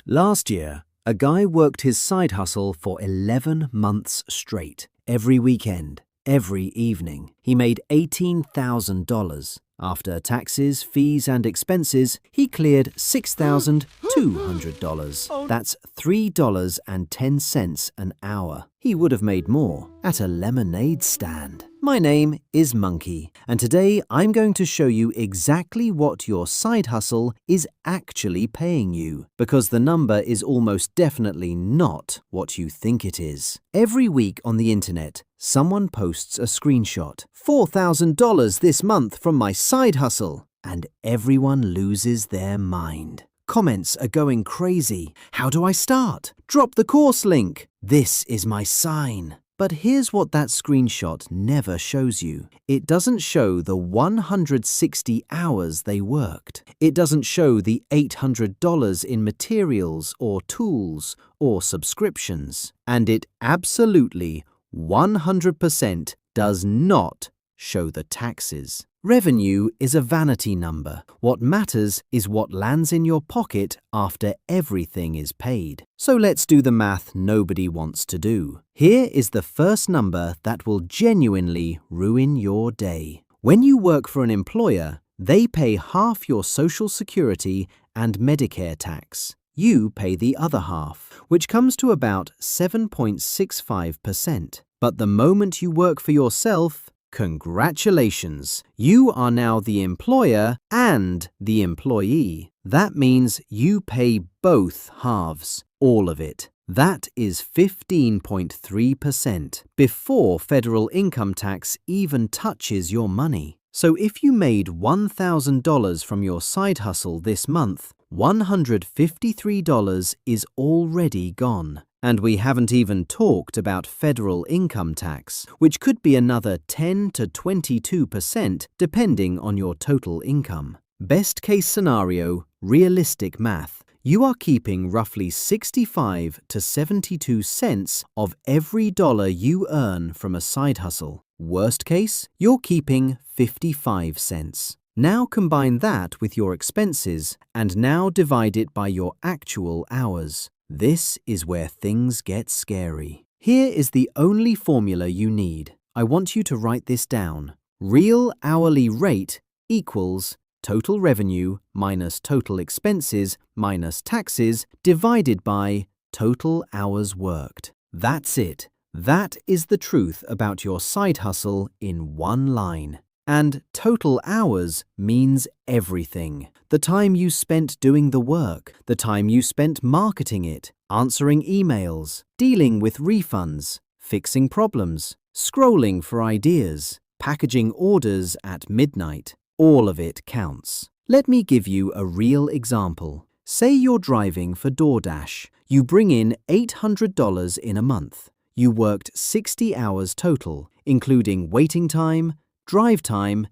Last year, a guy worked his side hustle for 11 months straight. Every weekend, every evening. He made $18,000. After taxes, fees, and expenses, he cleared $6,200. That's $3.10 an hour. He would have made more at a lemonade stand. My name is Monkey, and today I'm going to show you exactly what your side hustle is actually paying you, because the number is almost definitely not what you think it is. Every week on the internet, someone posts a screenshot. $4,000 this month from my side hustle, and everyone loses their mind. Comments are going crazy. How do I start? Drop the course link. This is my sign. But here's what that screenshot never shows you. It doesn't show the 160 hours they worked. It doesn't show the $800 in materials or tools or subscriptions. And it absolutely 100% does not show the taxes. Revenue is a vanity number. What matters is what lands in your pocket after everything is paid. So let's do the math nobody wants to do. Here is the first number that will genuinely ruin your day. When you work for an employer, they pay half your Social Security and Medicare tax. You pay the other half, which comes to about 7.65%. But the moment you work for yourself, congratulations! You are now the employer and the employee. That means you pay both halves, all of it. That is 15.3% before federal income tax even touches your money. So if you made $1,000 from your side hustle this month, $153 is already gone. And we haven't even talked about federal income tax, which could be another 10 to 22% depending on your total income. Best case scenario, realistic math. You are keeping roughly 65 to 72 cents of every dollar you earn from a side hustle. Worst case, you're keeping 55 cents. Now combine that with your expenses and now divide it by your actual hours. This is where things get scary. Here is the only formula you need. I want you to write this down. Real hourly rate equals total revenue minus total expenses minus taxes divided by total hours worked. That's it. That is the truth about your side hustle in one line. And total hours means everything. The time you spent doing the work, the time you spent marketing it, answering emails, dealing with refunds, fixing problems, scrolling for ideas, packaging orders at midnight. All of it counts. Let me give you a real example. Say you're driving for DoorDash. You bring in $800 in a month. You worked 60 hours total, including waiting time, drive time,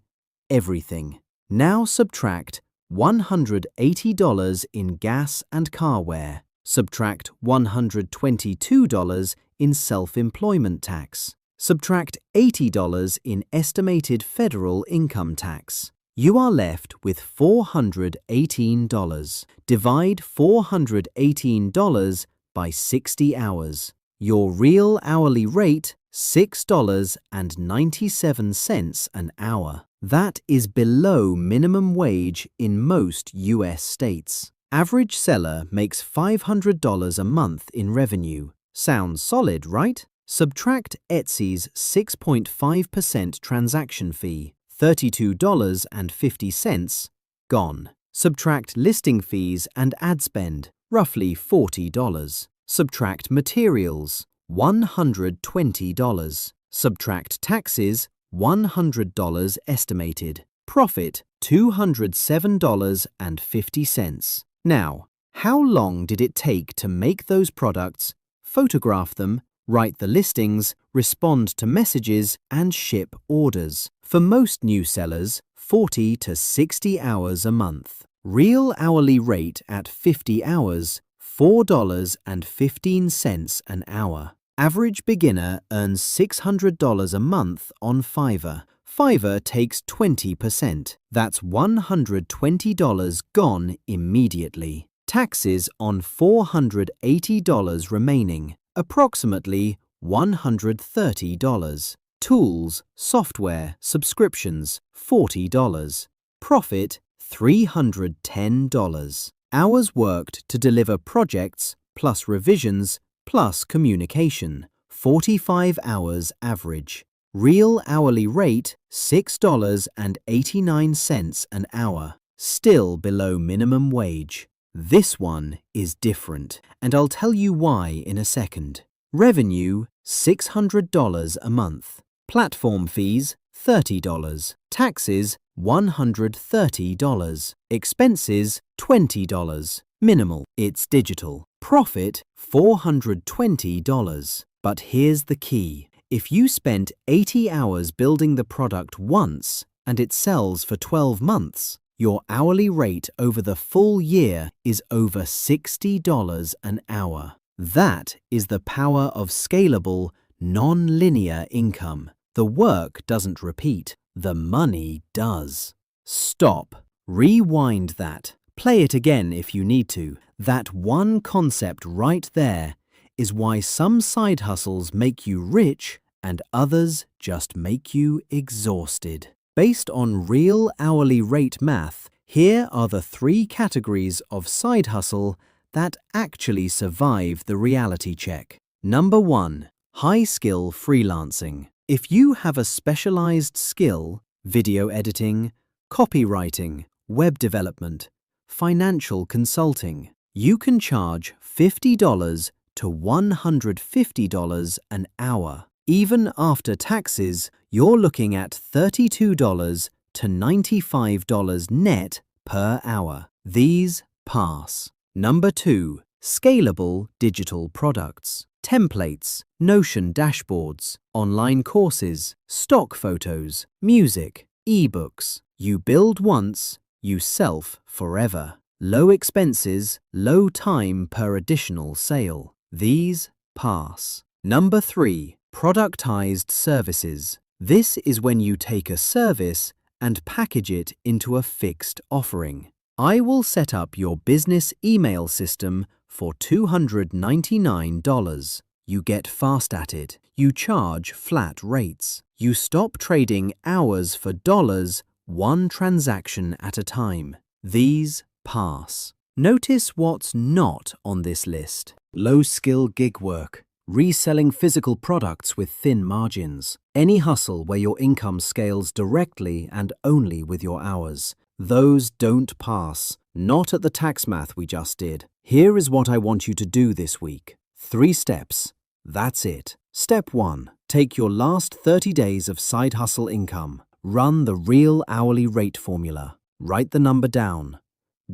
everything. Now subtract $180 in gas and car wear. Subtract $122 in self-employment tax. Subtract $80 in estimated federal income tax. You are left with $418. Divide $418 by 60 hours. Your real hourly rate, $6.97 an hour. That is below minimum wage in most US states. Average seller makes $500 a month in revenue. Sounds solid, right? Subtract Etsy's 6.5% transaction fee, $32.50, gone. Subtract listing fees and ad spend, roughly $40. Subtract materials, $120. Subtract taxes, $100 estimated. Profit, $207.50. Now, how long did it take to make those products, photograph them, write the listings, respond to messages, and ship orders? For most new sellers, 40 to 60 hours a month. Real hourly rate at 50 hours, $4.15 an hour. Average beginner earns $600 a month on Fiverr. Fiverr takes 20%. That's $120 gone immediately. Taxes on $480 remaining, approximately $130. Tools, software, subscriptions, $40. Profit, $310. Hours worked to deliver projects, plus revisions, plus communication, 45 hours average. Real hourly rate, $6.89 an hour, still below minimum wage. This one is different, and I'll tell you why in a second. Revenue, $600 a month. Platform fees, $30. Taxes, $130. Expenses, $20. Minimal, it's digital. Profit, $420. But here's the key. If you spent 80 hours building the product once and it sells for 12 months, your hourly rate over the full year is over $60 an hour. That is the power of scalable, non-linear income. The work doesn't repeat, the money does. Stop. Rewind that. Play it again if you need to. That one concept right there is why some side hustles make you rich and others just make you exhausted. Based on real hourly rate math, here are the 3 categories of side hustle that actually survive the reality check. Number 1. High-skill freelancing. If you have a specialized skill, video editing, copywriting, web development, financial consulting, you can charge $50 to $150 an hour. Even after taxes, you're looking at $32 to $95 net per hour. These pass. Number 2. Scalable digital products. Templates, Notion dashboards, online courses, stock photos, music, ebooks. You build once, you self forever. Low expenses, low time per additional sale. These pass. Number 3. Productized services. This is when you take a service and package it into a fixed offering. I will set up your business email system for $299. You get fast at it. You charge flat rates. You stop trading hours for dollars, one transaction at a time. These pass. Notice what's not on this list. Low-skill gig work. Reselling physical products with thin margins. Any hustle where your income scales directly and only with your hours. Those don't pass. Not at the tax math we just did. Here is what I want you to do this week. 3 steps. That's it. Step 1. Take your last 30 days of side hustle income. Run the real hourly rate formula. Write the number down.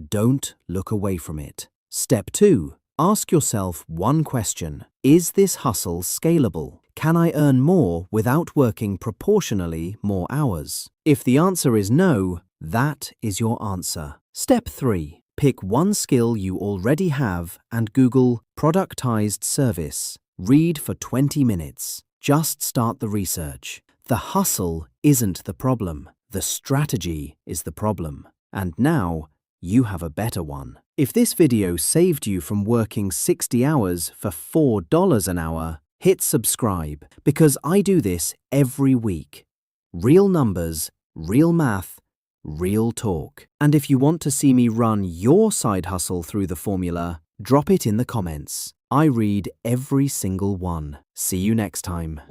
Don't look away from it. Step 2. Ask yourself one question. Is this hustle scalable? Can I earn more without working proportionally more hours? If the answer is no, that is your answer. Step 3. Pick one skill you already have and Google productized service. Read for 20 minutes. Just start the research. The hustle isn't the problem. The strategy is the problem. And now, you have a better one. If this video saved you from working 60 hours for $4 an hour, hit subscribe because I do this every week. Real numbers, real math, real talk. And if you want to see me run your side hustle through the formula, drop it in the comments. I read every single one. See you next time.